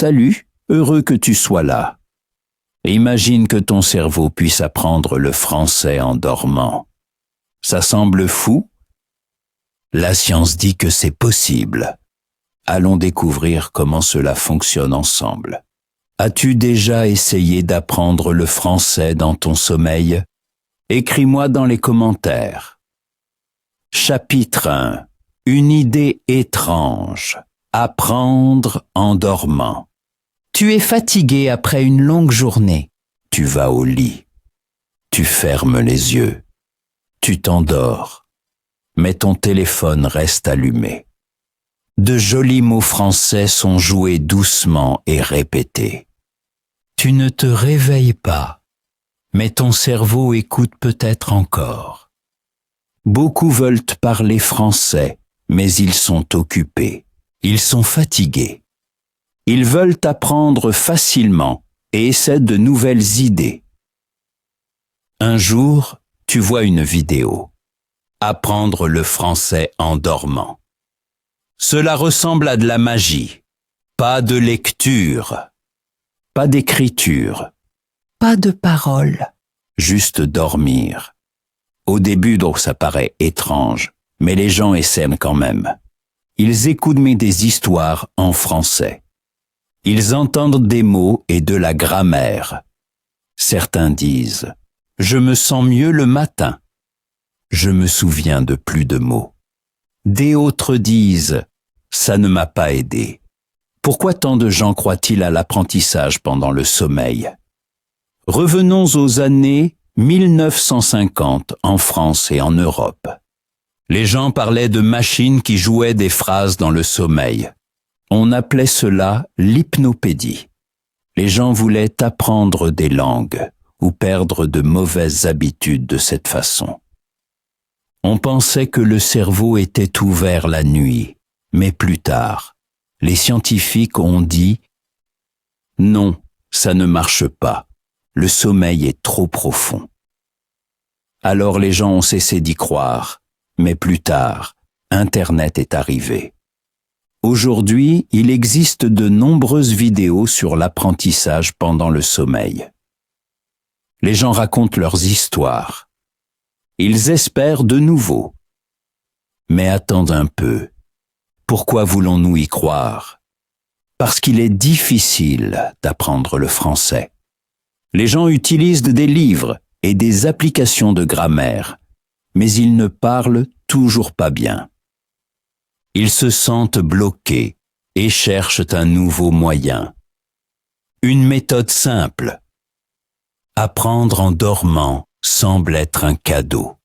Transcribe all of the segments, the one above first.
Salut, heureux que tu sois là. Imagine que ton cerveau puisse apprendre le français en dormant. Ça semble fou? La science dit que c'est possible. Allons découvrir comment cela fonctionne ensemble. As-tu déjà essayé d'apprendre le français dans ton sommeil? Écris-moi dans les commentaires. Chapitre 1. Une idée étrange. Apprendre en dormant. Tu es fatigué après une longue journée. Tu vas au lit. Tu fermes les yeux. Tu t'endors. Mais ton téléphone reste allumé. De jolis mots français sont joués doucement et répétés. Tu ne te réveilles pas, mais ton cerveau écoute peut-être encore. Beaucoup veulent parler français, mais ils sont occupés. Ils sont fatigués. Ils veulent apprendre facilement et essaient de nouvelles idées. Un jour, tu vois une vidéo. Apprendre le français en dormant. Cela ressemble à de la magie. Pas de lecture. Pas d'écriture. Pas de paroles. Juste dormir. Au début, donc, ça paraît étrange, mais les gens essaient quand même. Ils écoutent des histoires en français. Ils entendent des mots et de la grammaire. Certains disent « Je me sens mieux le matin ». Je me souviens de plus de mots. Des autres disent « Ça ne m'a pas aidé ». Pourquoi tant de gens croient-ils à l'apprentissage pendant le sommeil? Revenons aux années 1950 en France et en Europe. Les gens parlaient de machines qui jouaient des phrases dans le sommeil. On appelait cela l'hypnopédie. Les gens voulaient apprendre des langues ou perdre de mauvaises habitudes de cette façon. On pensait que le cerveau était ouvert la nuit, mais plus tard, les scientifiques ont dit « Non, ça ne marche pas, le sommeil est trop profond ». Alors les gens ont cessé d'y croire, mais plus tard, Internet est arrivé. Aujourd'hui, il existe de nombreuses vidéos sur l'apprentissage pendant le sommeil. Les gens racontent leurs histoires. Ils espèrent de nouveau. Mais attendent un peu. Pourquoi voulons-nous y croire? Parce qu'il est difficile d'apprendre le français. Les gens utilisent des livres et des applications de grammaire, mais ils ne parlent toujours pas bien. Ils se sentent bloqués et cherchent un nouveau moyen. Une méthode simple. Apprendre en dormant semble être un cadeau.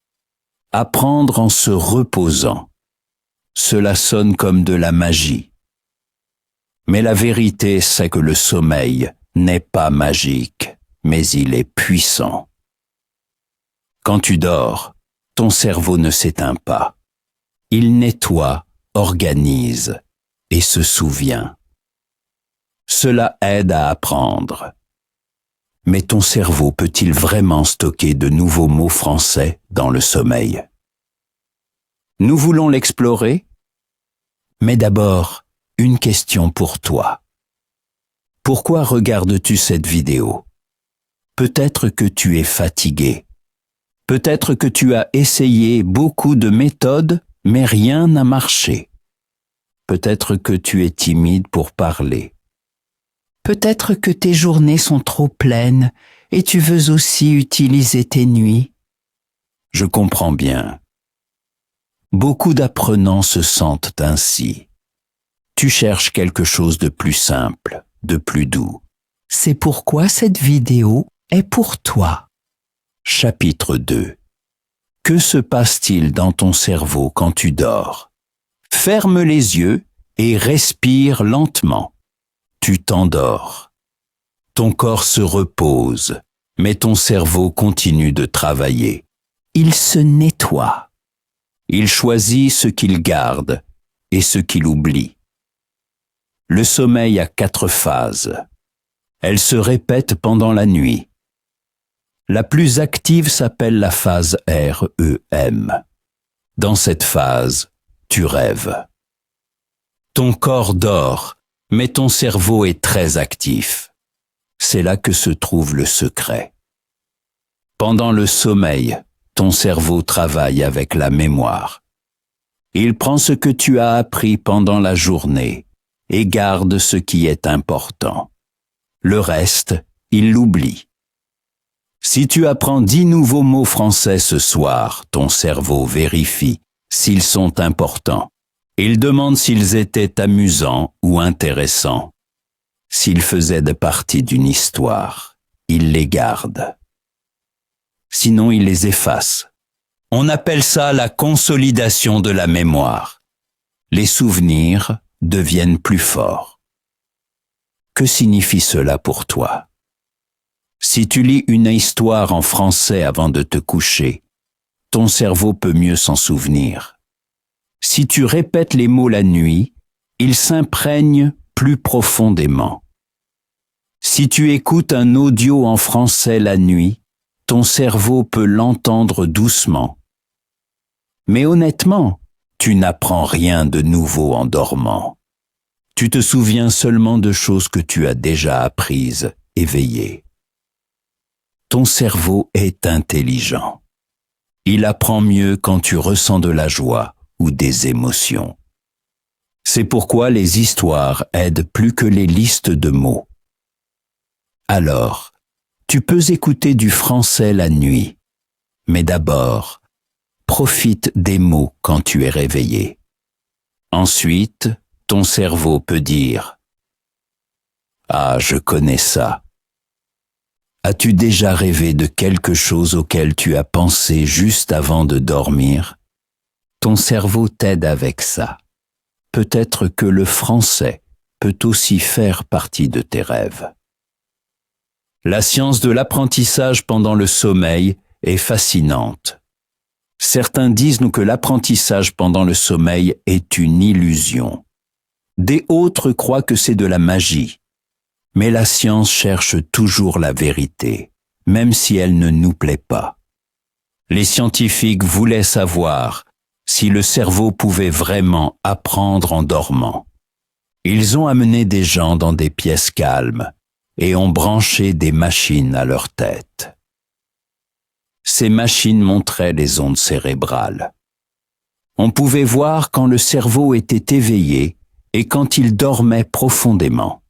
Apprendre en se reposant. Cela sonne comme de la magie. Mais la vérité, c'est que le sommeil n'est pas magique, mais il est puissant. Quand tu dors, ton cerveau ne s'éteint pas. Il nettoie, organise et se souvient. Cela aide à apprendre. Mais ton cerveau peut-il vraiment stocker de nouveaux mots français dans le sommeil? Nous voulons l'explorer? Mais d'abord, une question pour toi. Pourquoi regardes-tu cette vidéo? Peut-être que tu es fatigué. Peut-être que tu as essayé beaucoup de méthodes, mais rien n'a marché. Peut-être que tu es timide pour parler. Peut-être que tes journées sont trop pleines et tu veux aussi utiliser tes nuits. Je comprends bien. Beaucoup d'apprenants se sentent ainsi. Tu cherches quelque chose de plus simple, de plus doux. C'est pourquoi cette vidéo est pour toi. Chapitre 2. Que se passe-t-il dans ton cerveau quand tu dors? Ferme les yeux et respire lentement. Tu t'endors. Ton corps se repose, mais ton cerveau continue de travailler. Il se nettoie. Il choisit ce qu'il garde et ce qu'il oublie. Le sommeil a 4 phases. Elles se répètent pendant la nuit. La plus active s'appelle la phase REM. Dans cette phase, tu rêves. Ton corps dort, Mais ton cerveau est très actif. C'est là que se trouve le secret. Pendant le sommeil, ton cerveau travaille avec la mémoire. Il prend ce que tu as appris pendant la journée et garde ce qui est important. Le reste, il l'oublie. Si tu apprends 10 nouveaux mots français ce soir, ton cerveau vérifie s'ils sont importants. Il demande s'ils étaient amusants ou intéressants. S'ils faisaient partie d'une histoire, il les garde. Sinon, il les efface. On appelle ça la consolidation de la mémoire. Les souvenirs deviennent plus forts. Que signifie cela pour toi? Si tu lis une histoire en français avant de te coucher, ton cerveau peut mieux s'en souvenir. Si tu répètes les mots la nuit, ils s'imprègnent plus profondément. Si tu écoutes un audio en français la nuit, ton cerveau peut l'entendre doucement. Mais honnêtement, tu n'apprends rien de nouveau en dormant. Tu te souviens seulement de choses que tu as déjà apprises, éveillées. Ton cerveau est intelligent. Il apprend mieux quand tu ressens de la joie ou des émotions. C'est pourquoi les histoires aident plus que les listes de mots. Alors, tu peux écouter du français la nuit, mais d'abord, profite des mots quand tu es réveillé. Ensuite, ton cerveau peut dire « Ah, je connais ça ». As-tu déjà rêvé de quelque chose auquel tu as pensé juste avant de dormir? Ton cerveau t'aide avec ça. Peut-être que le français peut aussi faire partie de tes rêves. La science de l'apprentissage pendant le sommeil est fascinante. Certains disent que l'apprentissage pendant le sommeil est une illusion. Des autres croient que c'est de la magie. Mais la science cherche toujours la vérité, même si elle ne nous plaît pas. Les scientifiques voulaient savoir si le cerveau pouvait vraiment apprendre en dormant. Ils ont amené des gens dans des pièces calmes et ont branché des machines à leur tête. Ces machines montraient les ondes cérébrales. On pouvait voir quand le cerveau était éveillé et quand il dormait profondément.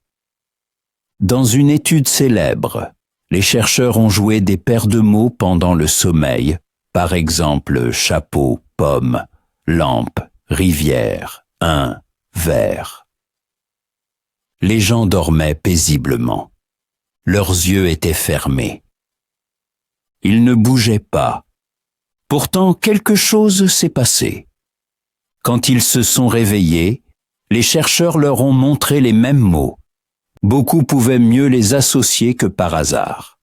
Dans une étude célèbre, les chercheurs ont joué des paires de mots pendant le sommeil, par exemple chapeau, pomme, lampe, rivière, verre. Les gens dormaient paisiblement. Leurs yeux étaient fermés. Ils ne bougeaient pas. Pourtant, quelque chose s'est passé. Quand ils se sont réveillés, les chercheurs leur ont montré les mêmes mots. Beaucoup pouvaient mieux les associer que par hasard.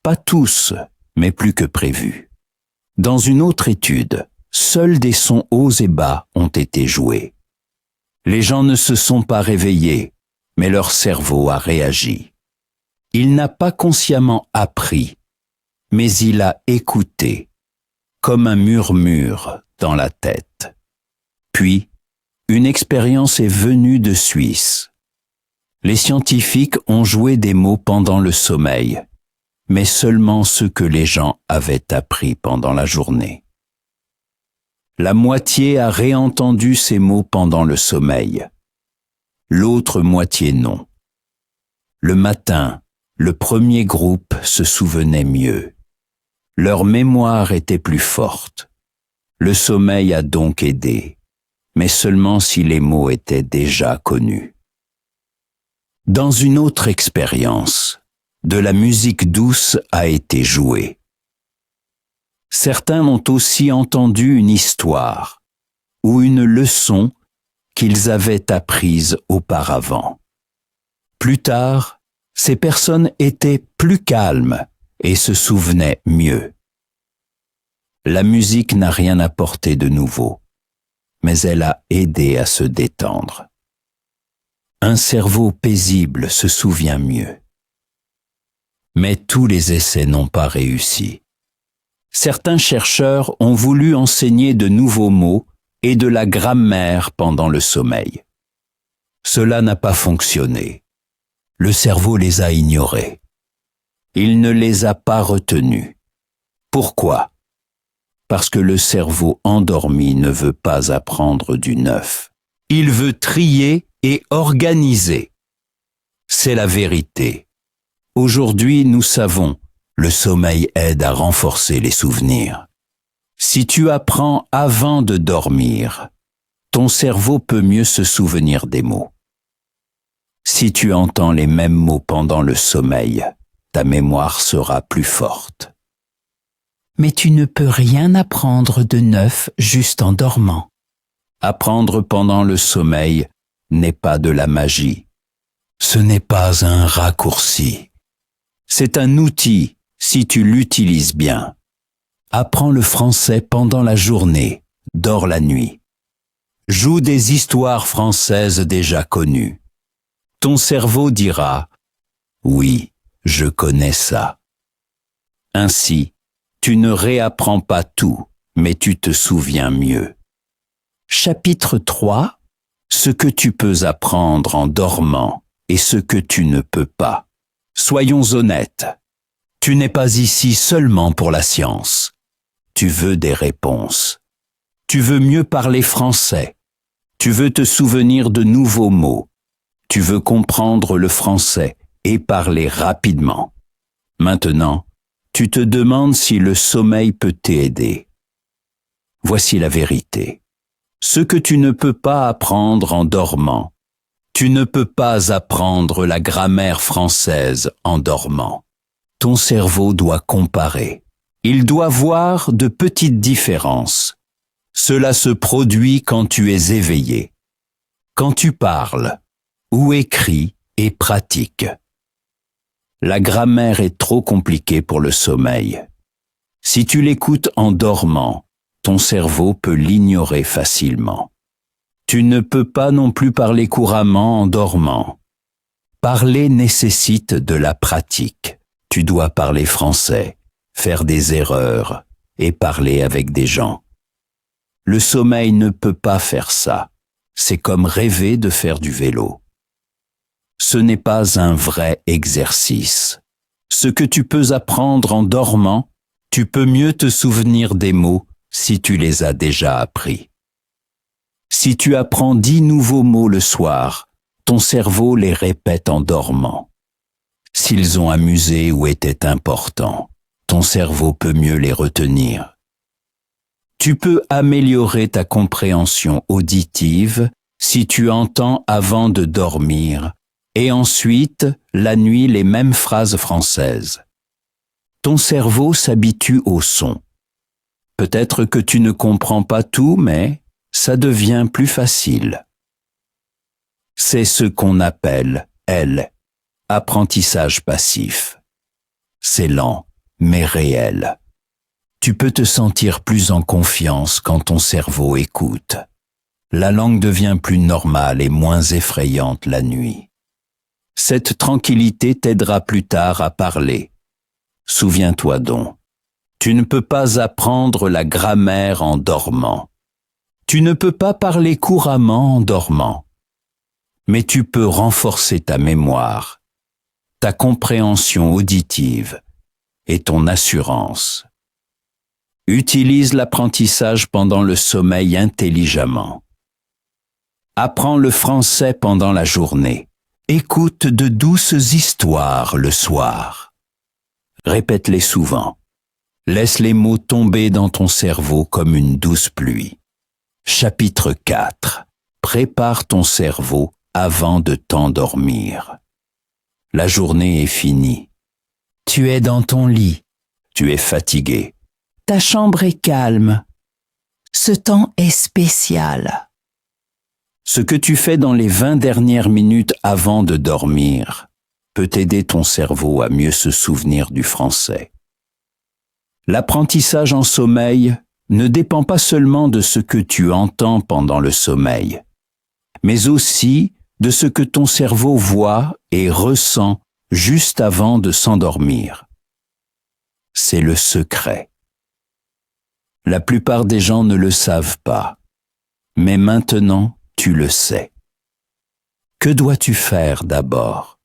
Pas tous, mais plus que prévu. Dans une autre étude, seuls des sons hauts et bas ont été joués. Les gens ne se sont pas réveillés, mais leur cerveau a réagi. Il n'a pas consciemment appris, mais il a écouté, comme un murmure dans la tête. Puis, une expérience est venue de Suisse. Les scientifiques ont joué des mots pendant le sommeil, mais seulement ceux que les gens avaient appris pendant la journée. La moitié a réentendu ces mots pendant le sommeil. L'autre moitié non. Le matin, le premier groupe se souvenait mieux. Leur mémoire était plus forte. Le sommeil a donc aidé, mais seulement si les mots étaient déjà connus. Dans une autre expérience, de la musique douce a été jouée. Certains ont aussi entendu une histoire ou une leçon qu'ils avaient apprise auparavant. Plus tard, ces personnes étaient plus calmes et se souvenaient mieux. La musique n'a rien apporté de nouveau, mais elle a aidé à se détendre. Un cerveau paisible se souvient mieux. Mais tous les essais n'ont pas réussi. Certains chercheurs ont voulu enseigner de nouveaux mots et de la grammaire pendant le sommeil. Cela n'a pas fonctionné. Le cerveau les a ignorés. Il ne les a pas retenus. Pourquoi? Parce que le cerveau endormi ne veut pas apprendre du neuf. Il veut trier et organiser. C'est la vérité. Aujourd'hui, nous savons, le sommeil aide à renforcer les souvenirs. Si tu apprends avant de dormir, ton cerveau peut mieux se souvenir des mots. Si tu entends les mêmes mots pendant le sommeil, ta mémoire sera plus forte. Mais tu ne peux rien apprendre de neuf juste en dormant. Apprendre pendant le sommeil n'est pas de la magie. Ce n'est pas un raccourci. C'est un outil si tu l'utilises bien. Apprends le français pendant la journée, dors la nuit. Joue des histoires françaises déjà connues. Ton cerveau dira « Oui, je connais ça ». Ainsi, tu ne réapprends pas tout, mais tu te souviens mieux. Chapitre 3. Ce que tu peux apprendre en dormant et ce que tu ne peux pas. Soyons honnêtes. Tu n'es pas ici seulement pour la science. Tu veux des réponses. Tu veux mieux parler français. Tu veux te souvenir de nouveaux mots. Tu veux comprendre le français et parler rapidement. Maintenant, tu te demandes si le sommeil peut t'aider. Voici la vérité. Ce que tu ne peux pas apprendre en dormant, tu ne peux pas apprendre la grammaire française en dormant. Ton cerveau doit comparer. Il doit voir de petites différences. Cela se produit quand tu es éveillé, quand tu parles, ou écris et pratiques. La grammaire est trop compliquée pour le sommeil. Si tu l'écoutes en dormant, ton cerveau peut l'ignorer facilement. Tu ne peux pas non plus parler couramment en dormant. Parler nécessite de la pratique. Tu dois parler français, faire des erreurs et parler avec des gens. Le sommeil ne peut pas faire ça. C'est comme rêver de faire du vélo. Ce n'est pas un vrai exercice. Ce que tu peux apprendre en dormant, tu peux mieux te souvenir des mots si tu les as déjà appris. Si tu apprends 10 nouveaux mots le soir, ton cerveau les répète en dormant. S'ils ont amusé ou étaient importants, ton cerveau peut mieux les retenir. Tu peux améliorer ta compréhension auditive si tu entends avant de dormir et ensuite, la nuit, les mêmes phrases françaises. Ton cerveau s'habitue au son. Peut-être que tu ne comprends pas tout, mais ça devient plus facile. C'est ce qu'on appelle, apprentissage passif. C'est lent, mais réel. Tu peux te sentir plus en confiance quand ton cerveau écoute. La langue devient plus normale et moins effrayante la nuit. Cette tranquillité t'aidera plus tard à parler. Souviens-toi donc, tu ne peux pas apprendre la grammaire en dormant. Tu ne peux pas parler couramment en dormant. Mais tu peux renforcer ta mémoire, ta compréhension auditive et ton assurance. Utilise l'apprentissage pendant le sommeil intelligemment. Apprends le français pendant la journée. Écoute de douces histoires le soir. Répète-les souvent. Laisse les mots tomber dans ton cerveau comme une douce pluie. Chapitre 4. Prépare ton cerveau avant de t'endormir. La journée est finie. Tu es dans ton lit. Tu es fatigué. Ta chambre est calme. Ce temps est spécial. Ce que tu fais dans les 20 dernières minutes avant de dormir peut aider ton cerveau à mieux se souvenir du français. L'apprentissage en sommeil ne dépend pas seulement de ce que tu entends pendant le sommeil, mais aussi de ce que ton cerveau voit et ressent juste avant de s'endormir. C'est le secret. La plupart des gens ne le savent pas, mais maintenant, tu le sais. Que dois-tu faire d'abord?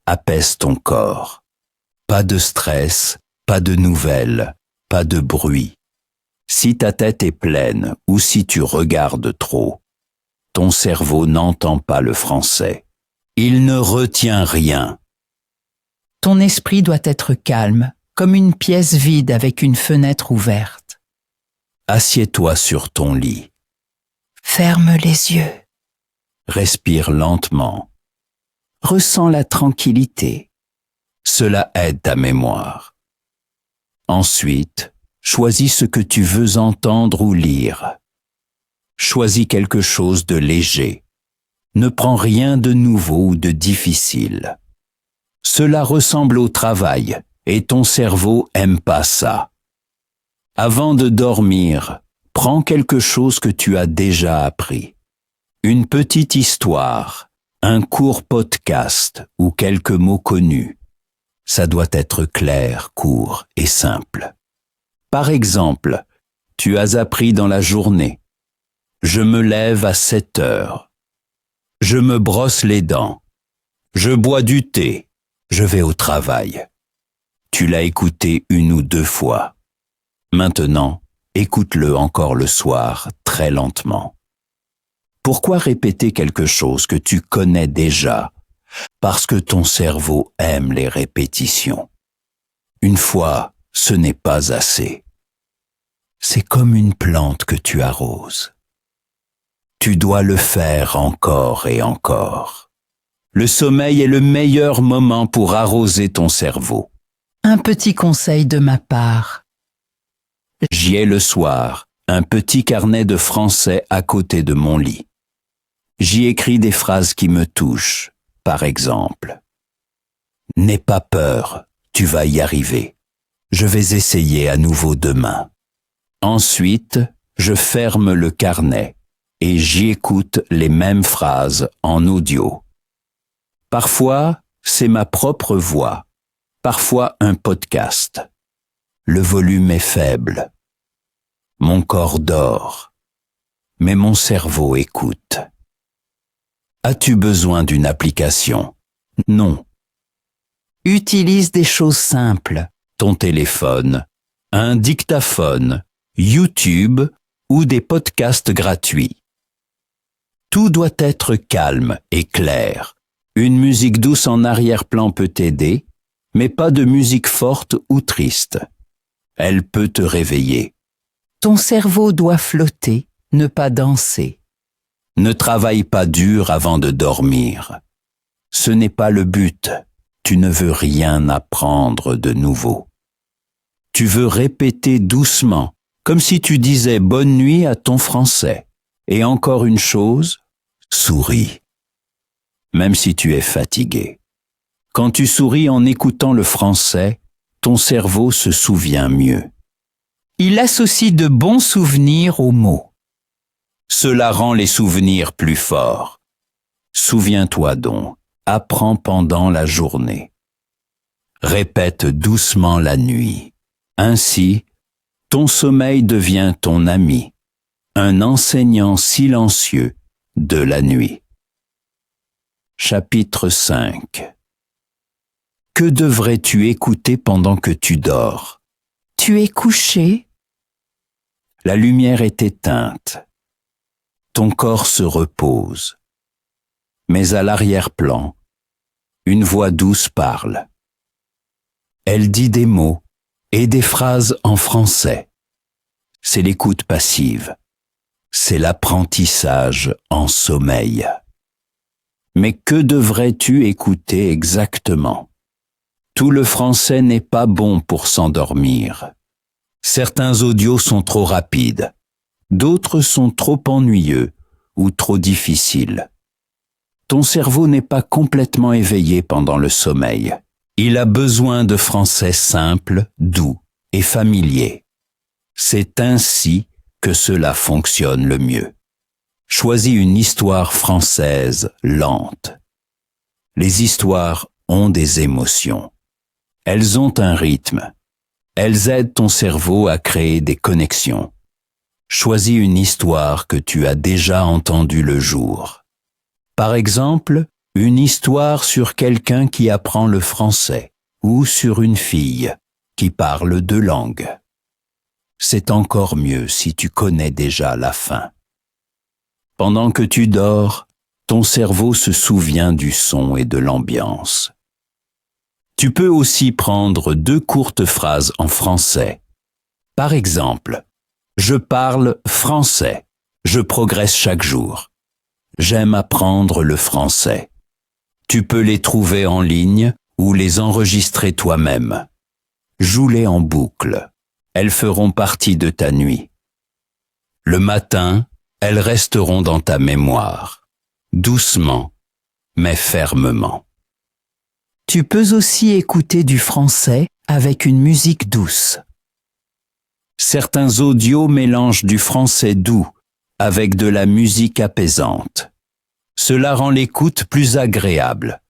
Apaise ton corps. Pas de stress, pas de nouvelles, pas de bruit. Si ta tête est pleine ou si tu regardes trop, ton cerveau n'entend pas le français. Il ne retient rien. Ton esprit doit être calme, comme une pièce vide avec une fenêtre ouverte. Assieds-toi sur ton lit. Ferme les yeux. Respire lentement. Ressens la tranquillité. Cela aide ta mémoire. Ensuite, choisis ce que tu veux entendre ou lire. Choisis quelque chose de léger. Ne prends rien de nouveau ou de difficile. Cela ressemble au travail et ton cerveau aime pas ça. Avant de dormir, prends quelque chose que tu as déjà appris. Une petite histoire, un court podcast ou quelques mots connus. Ça doit être clair, court et simple. Par exemple, tu as appris dans la journée. Je me lève à 7 heures. Je me brosse les dents. Je bois du thé. Je vais au travail. Tu l'as écouté 1 ou 2 fois. Maintenant, écoute-le encore le soir, très lentement. Pourquoi répéter quelque chose que tu connais déjà? Parce que ton cerveau aime les répétitions. Une fois, ce n'est pas assez. C'est comme une plante que tu arroses. Tu dois le faire encore et encore. Le sommeil est le meilleur moment pour arroser ton cerveau. Un petit conseil de ma part. J'y ai le soir, un petit carnet de français à côté de mon lit. J'y écris des phrases qui me touchent, par exemple. N'aie pas peur, tu vas y arriver. Je vais essayer à nouveau demain. Ensuite, je ferme le carnet et j'y écoute les mêmes phrases en audio. Parfois, c'est ma propre voix, parfois un podcast. Le volume est faible. Mon corps dort, mais mon cerveau écoute. As-tu besoin d'une application? Non. Utilise des choses simples. Ton téléphone, un dictaphone, YouTube ou des podcasts gratuits. Tout doit être calme et clair. Une musique douce en arrière-plan peut t'aider, mais pas de musique forte ou triste. Elle peut te réveiller. Ton cerveau doit flotter, ne pas danser. Ne travaille pas dur avant de dormir. Ce n'est pas le but. Tu ne veux rien apprendre de nouveau. Tu veux répéter doucement, comme si tu disais bonne nuit à ton français. Et encore une chose, souris. Même si tu es fatigué. Quand tu souris en écoutant le français, ton cerveau se souvient mieux. Il associe de bons souvenirs aux mots. Cela rend les souvenirs plus forts. Souviens-toi donc, apprends pendant la journée. Répète doucement la nuit. Ainsi, ton sommeil devient ton ami, un enseignant silencieux de la nuit. Chapitre 5. Que devrais-tu écouter pendant que tu dors? Tu es couché? La lumière est éteinte. Ton corps se repose. Mais à l'arrière-plan, une voix douce parle. Elle dit des mots et des phrases en français. C'est l'écoute passive. C'est l'apprentissage en sommeil. Mais que devrais-tu écouter exactement? Tout le français n'est pas bon pour s'endormir. Certains audios sont trop rapides. D'autres sont trop ennuyeux ou trop difficiles. Ton cerveau n'est pas complètement éveillé pendant le sommeil. Il a besoin de français simple, doux et familier. C'est ainsi que cela fonctionne le mieux. Choisis une histoire française lente. Les histoires ont des émotions. Elles ont un rythme. Elles aident ton cerveau à créer des connexions. Choisis une histoire que tu as déjà entendue le jour. Par exemple, une histoire sur quelqu'un qui apprend le français ou sur une fille qui parle 2 langues. C'est encore mieux si tu connais déjà la fin. Pendant que tu dors, ton cerveau se souvient du son et de l'ambiance. Tu peux aussi prendre 2 courtes phrases en français. Par exemple, je parle français. Je progresse chaque jour. J'aime apprendre le français. Tu peux les trouver en ligne ou les enregistrer toi-même. Joue-les en boucle. Elles feront partie de ta nuit. Le matin, elles resteront dans ta mémoire. Doucement, mais fermement. Tu peux aussi écouter du français avec une musique douce. Certains audios mélangent du français doux avec de la musique apaisante. Cela rend l'écoute plus agréable.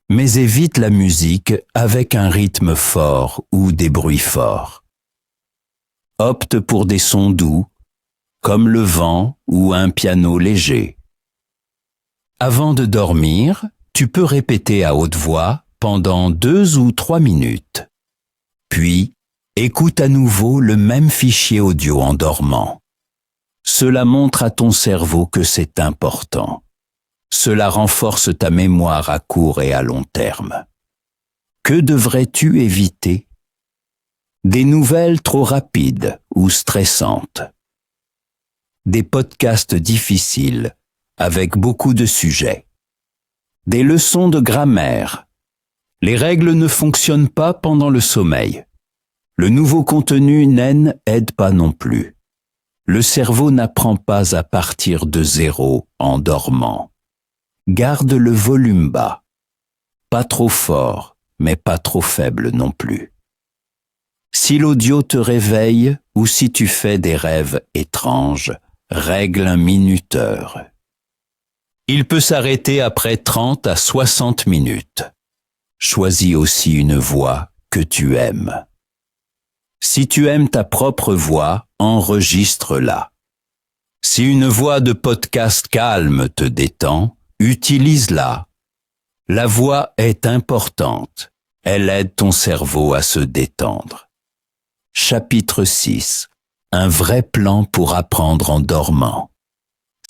Mais évite la musique avec un rythme fort ou des bruits forts. Opte pour des sons doux, comme le vent ou un piano léger. Avant de dormir, tu peux répéter à haute voix pendant 2 ou 3 minutes. Puis, écoute à nouveau le même fichier audio en dormant. Cela montre à ton cerveau que c'est important. Cela renforce ta mémoire à court et à long terme. Que devrais-tu éviter? Des nouvelles trop rapides ou stressantes. Des podcasts difficiles avec beaucoup de sujets. Des leçons de grammaire. Les règles ne fonctionnent pas pendant le sommeil. Le nouveau contenu n'aide pas non plus. Le cerveau n'apprend pas à partir de 0 en dormant. Garde le volume bas. Pas trop fort, mais pas trop faible non plus. Si l'audio te réveille ou si tu fais des rêves étranges, règle un minuteur. Il peut s'arrêter après 30 à 60 minutes. Choisis aussi une voix que tu aimes. Si tu aimes ta propre voix, enregistre-la. Si une voix de podcast calme te détend, utilise-la. La voix est importante. Elle aide ton cerveau à se détendre. Chapitre 6. Un vrai plan pour apprendre en dormant.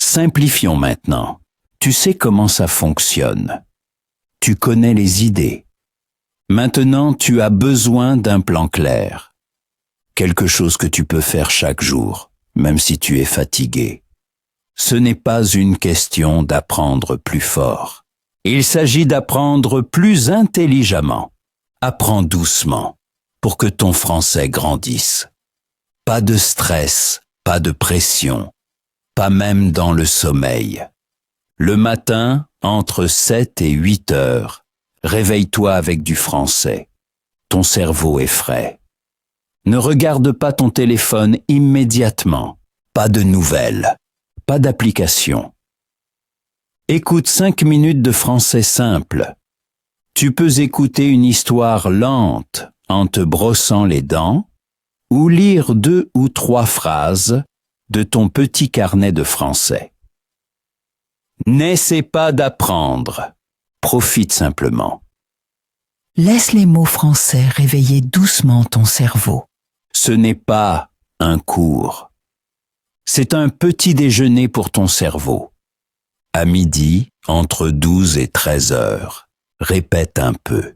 Simplifions maintenant. Tu sais comment ça fonctionne. Tu connais les idées. Maintenant, tu as besoin d'un plan clair. Quelque chose que tu peux faire chaque jour, même si tu es fatigué. Ce n'est pas une question d'apprendre plus fort. Il s'agit d'apprendre plus intelligemment. Apprends doucement pour que ton français grandisse. Pas de stress, pas de pression, pas même dans le sommeil. Le matin, entre 7 et 8 heures, réveille-toi avec du français. Ton cerveau est frais. Ne regarde pas ton téléphone immédiatement. Pas de nouvelles, pas d'application. Écoute 5 minutes de français simple. Tu peux écouter une histoire lente en te brossant les dents ou lire 2 ou 3 phrases de ton petit carnet de français. N'essaie pas d'apprendre. Profite simplement. Laisse les mots français réveiller doucement ton cerveau. Ce n'est pas un cours. C'est un petit déjeuner pour ton cerveau. À midi, entre 12 et 13 heures, répète un peu.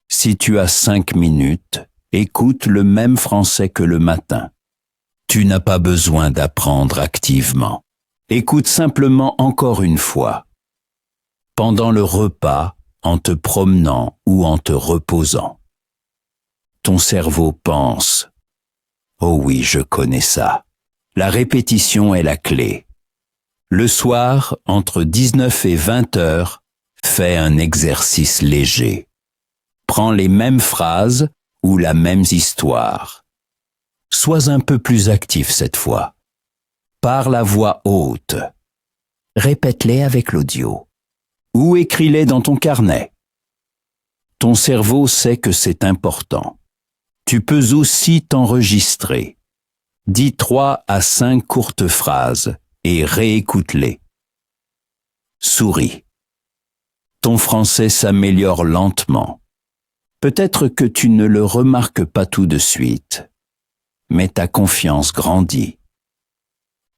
Si tu as 5 minutes, écoute le même français que le matin. Tu n'as pas besoin d'apprendre activement. Écoute simplement encore une fois. Pendant le repas, en te promenant ou en te reposant. Ton cerveau pense. Oh oui, je connais ça. La répétition est la clé. Le soir, entre 19 et 20 heures, fais un exercice léger. Prends les mêmes phrases ou la même histoire. Sois un peu plus actif cette fois. Parle à voix haute. Répète-les avec l'audio. Ou écris-les dans ton carnet. Ton cerveau sait que c'est important. Tu peux aussi t'enregistrer. Dis 3 à 5 courtes phrases et réécoute-les. Souris. Ton français s'améliore lentement. Peut-être que tu ne le remarques pas tout de suite, mais ta confiance grandit.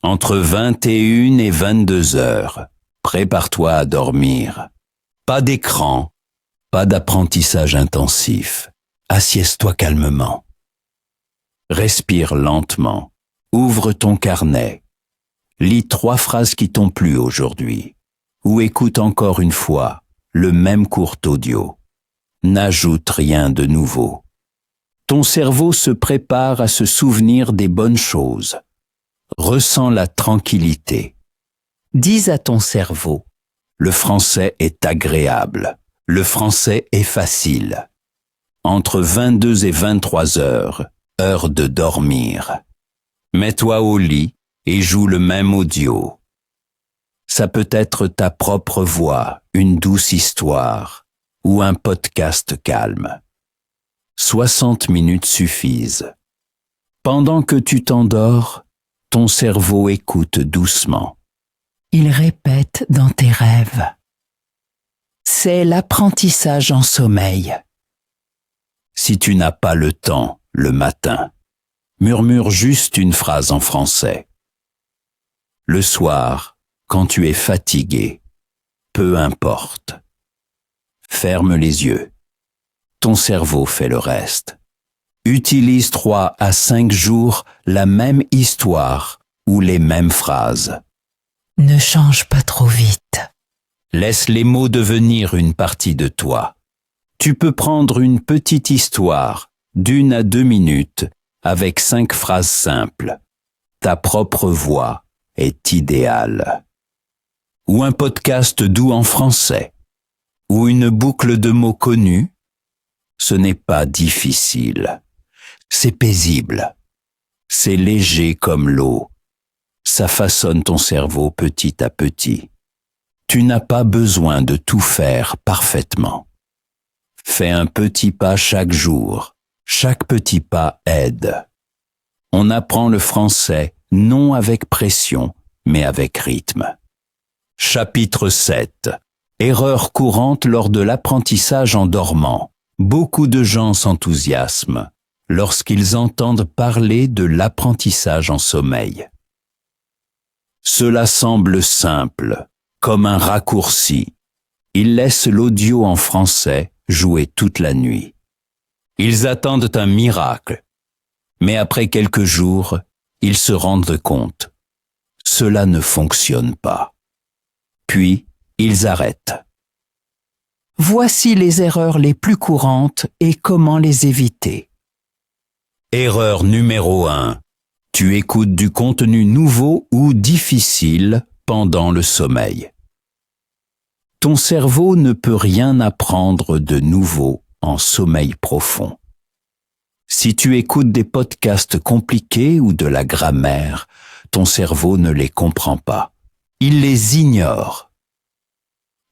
Entre 21 et 22 heures, prépare-toi à dormir. Pas d'écran, pas d'apprentissage intensif. Assieds-toi calmement. Respire lentement. Ouvre ton carnet. Lis 3 phrases qui t'ont plu aujourd'hui. Ou écoute encore une fois le même court audio. N'ajoute rien de nouveau. Ton cerveau se prépare à se souvenir des bonnes choses. Ressens la tranquillité. Dis à ton cerveau, le français est agréable, le français est facile. Entre 22 et 23 heures, heure de dormir. Mets-toi au lit et joue le même audio. Ça peut être ta propre voix, une douce histoire ou un podcast calme. 60 minutes suffisent. Pendant que tu t'endors, ton cerveau écoute doucement. Il répète dans tes rêves. C'est l'apprentissage en sommeil. Si tu n'as pas le temps, le matin, murmure juste une phrase en français. Le soir, quand tu es fatigué, peu importe. Ferme les yeux. Ton cerveau fait le reste. Utilise 3 à 5 jours la même histoire ou les mêmes phrases. Ne change pas trop vite. Laisse les mots devenir une partie de toi. Tu peux prendre une petite histoire d'1 à 2 minutes avec 5 phrases simples. Ta propre voix est idéale. Ou un podcast doux en français. Ou une boucle de mots connus. Ce n'est pas difficile. C'est paisible. C'est léger comme l'eau. Ça façonne ton cerveau petit à petit. Tu n'as pas besoin de tout faire parfaitement. Fais un petit pas chaque jour. Chaque petit pas aide. On apprend le français non avec pression, mais avec rythme. Chapitre 7. Erreurs courantes lors de l'apprentissage en dormant. Beaucoup de gens s'enthousiasment lorsqu'ils entendent parler de l'apprentissage en sommeil. Cela semble simple, comme un raccourci. Ils laissent l'audio en français jouer toute la nuit. Ils attendent un miracle, mais après quelques jours, ils se rendent compte. Cela ne fonctionne pas. Puis, ils arrêtent. Voici les erreurs les plus courantes et comment les éviter. Erreur numéro 1. Tu écoutes du contenu nouveau ou difficile pendant le sommeil. Ton cerveau ne peut rien apprendre de nouveau en sommeil profond. Si tu écoutes des podcasts compliqués ou de la grammaire, ton cerveau ne les comprend pas. Il les ignore.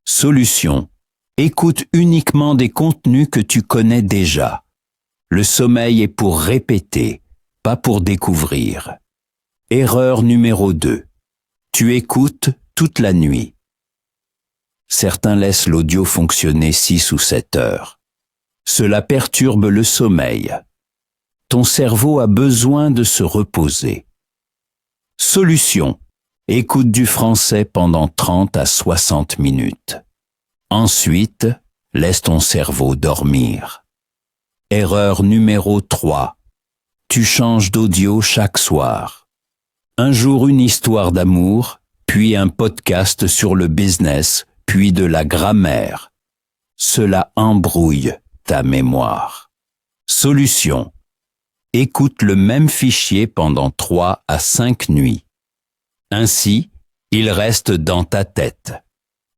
Solution. Écoute uniquement des contenus que tu connais déjà. Le sommeil est pour répéter, pas pour découvrir. Erreur numéro 2. Tu écoutes toute la nuit. Certains laissent l'audio fonctionner 6 ou 7 heures. Cela perturbe le sommeil. Ton cerveau a besoin de se reposer. Solution. Écoute du français pendant 30 à 60 minutes. Ensuite, laisse ton cerveau dormir. Erreur numéro 3. Tu changes d'audio chaque soir. Un jour une histoire d'amour, puis un podcast sur le business, puis de la grammaire. Cela embrouille ta mémoire. Solution. Écoute le même fichier pendant 3 à 5 nuits. Ainsi, il reste dans ta tête.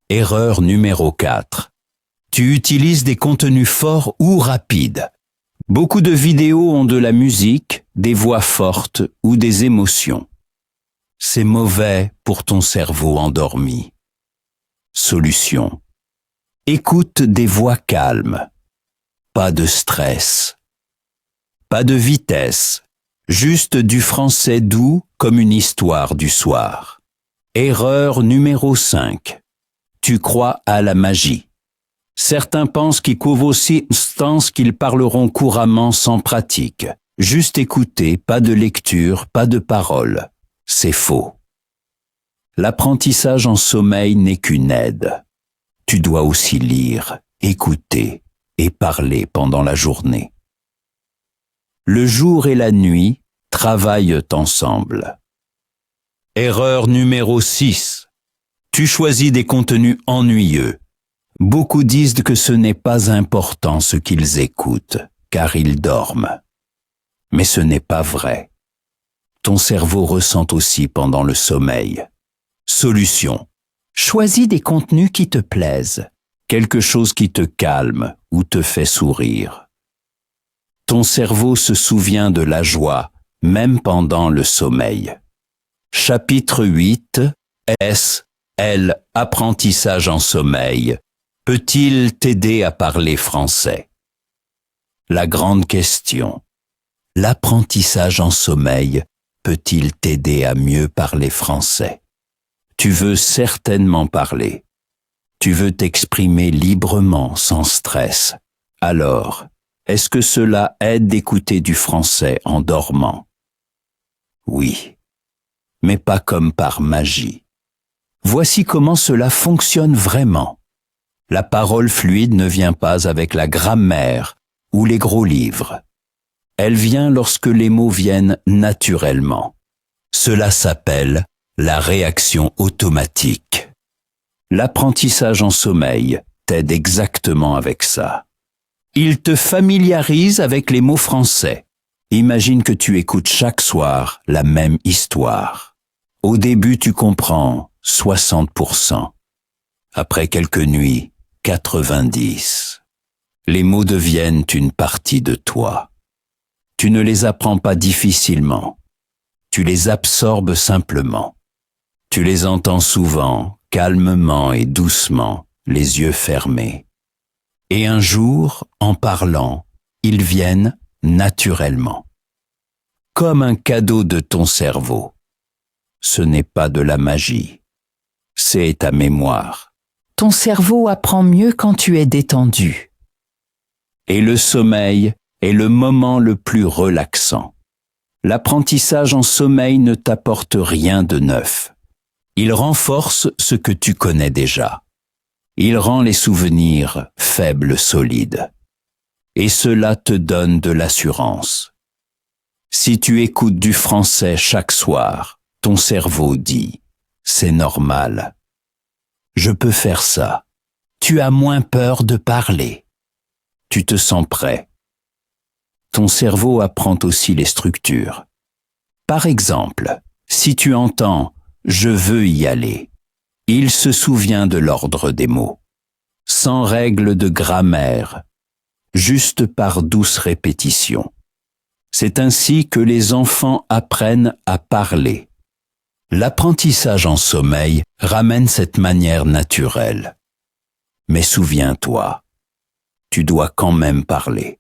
Erreur numéro 4. Tu utilises des contenus forts ou rapides. Beaucoup de vidéos ont de la musique, des voix fortes ou des émotions. C'est mauvais pour ton cerveau endormi. Solution. Écoute des voix calmes. Pas de stress. Pas de vitesse. Juste du français doux comme une histoire du soir. Erreur numéro 5. tu crois à la magie. Certains pensent qu'ils parleront couramment sans pratique. Juste écouter, pas de lecture, pas de parole. C'est faux. L'apprentissage en sommeil n'est qu'une aide. Tu dois aussi lire, écouter et parler pendant la journée. Le jour et la nuit travaillent ensemble. Erreur numéro 6. Tu choisis des contenus ennuyeux. Beaucoup disent que ce n'est pas important ce qu'ils écoutent, car ils dorment. Mais ce n'est pas vrai. Ton cerveau ressent aussi pendant le sommeil. Solution. Choisis des contenus qui te plaisent. Quelque chose qui te calme ou te fait sourire. Ton cerveau se souvient de la joie, même pendant le sommeil. Chapitre 8. Apprentissage en sommeil. Peut-il t'aider à parler français? La grande question. L'apprentissage en sommeil peut-il t'aider à mieux parler français? Tu veux certainement parler. Tu veux t'exprimer librement, sans stress. Alors, est-ce que cela aide d'écouter du français en dormant? Oui, mais pas comme par magie. Voici comment cela fonctionne vraiment. La parole fluide ne vient pas avec la grammaire ou les gros livres. Elle vient lorsque les mots viennent naturellement. Cela s'appelle la réaction automatique. L'apprentissage en sommeil t'aide exactement avec ça. Il te familiarise avec les mots français. Imagine que tu écoutes chaque soir la même histoire. Au début, tu comprends 60%. Après quelques nuits, 90%. Les mots deviennent une partie de toi. Tu ne les apprends pas difficilement. Tu les absorbes simplement. Tu les entends souvent, calmement et doucement, les yeux fermés. Et un jour, en parlant, ils viennent naturellement. Comme un cadeau de ton cerveau. Ce n'est pas de la magie. C'est ta mémoire. Ton cerveau apprend mieux quand tu es détendu. Et le sommeil est le moment le plus relaxant. L'apprentissage en sommeil ne t'apporte rien de neuf. Il renforce ce que tu connais déjà. Il rend les souvenirs faibles, solides. Et cela te donne de l'assurance. Si tu écoutes du français chaque soir, ton cerveau dit « c'est normal ». Je peux faire ça. Tu as moins peur de parler. Tu te sens prêt. Ton cerveau apprend aussi les structures. Par exemple, si tu entends « je veux y aller », il se souvient de l'ordre des mots, sans règle de grammaire, juste par douce répétition. C'est ainsi que les enfants apprennent à parler. L'apprentissage en sommeil ramène cette manière naturelle. Mais souviens-toi, tu dois quand même parler.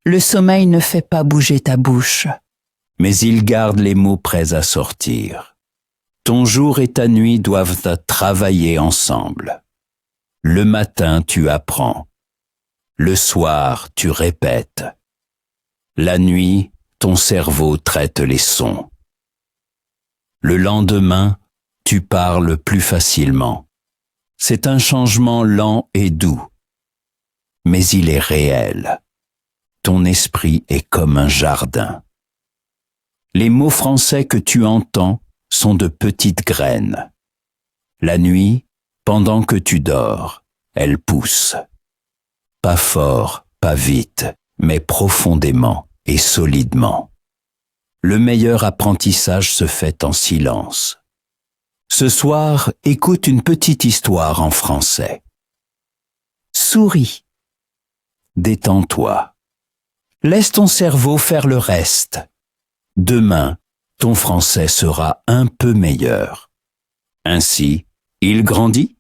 Le sommeil ne fait pas bouger ta bouche. Mais il garde les mots prêts à sortir. Ton jour et ta nuit doivent travailler ensemble. Le matin, tu apprends. Le soir, tu répètes. La nuit, ton cerveau traite les sons. Le lendemain, tu parles plus facilement. C'est un changement lent et doux. Mais il est réel. Ton esprit est comme un jardin. Les mots français que tu entends sont de petites graines. La nuit, pendant que tu dors, elles poussent. Pas fort, pas vite, mais profondément et solidement. Le meilleur apprentissage se fait en silence. Ce soir, écoute une petite histoire en français. Souris. Détends-toi. Laisse ton cerveau faire le reste. Demain, ton français sera un peu meilleur. Ainsi, il grandit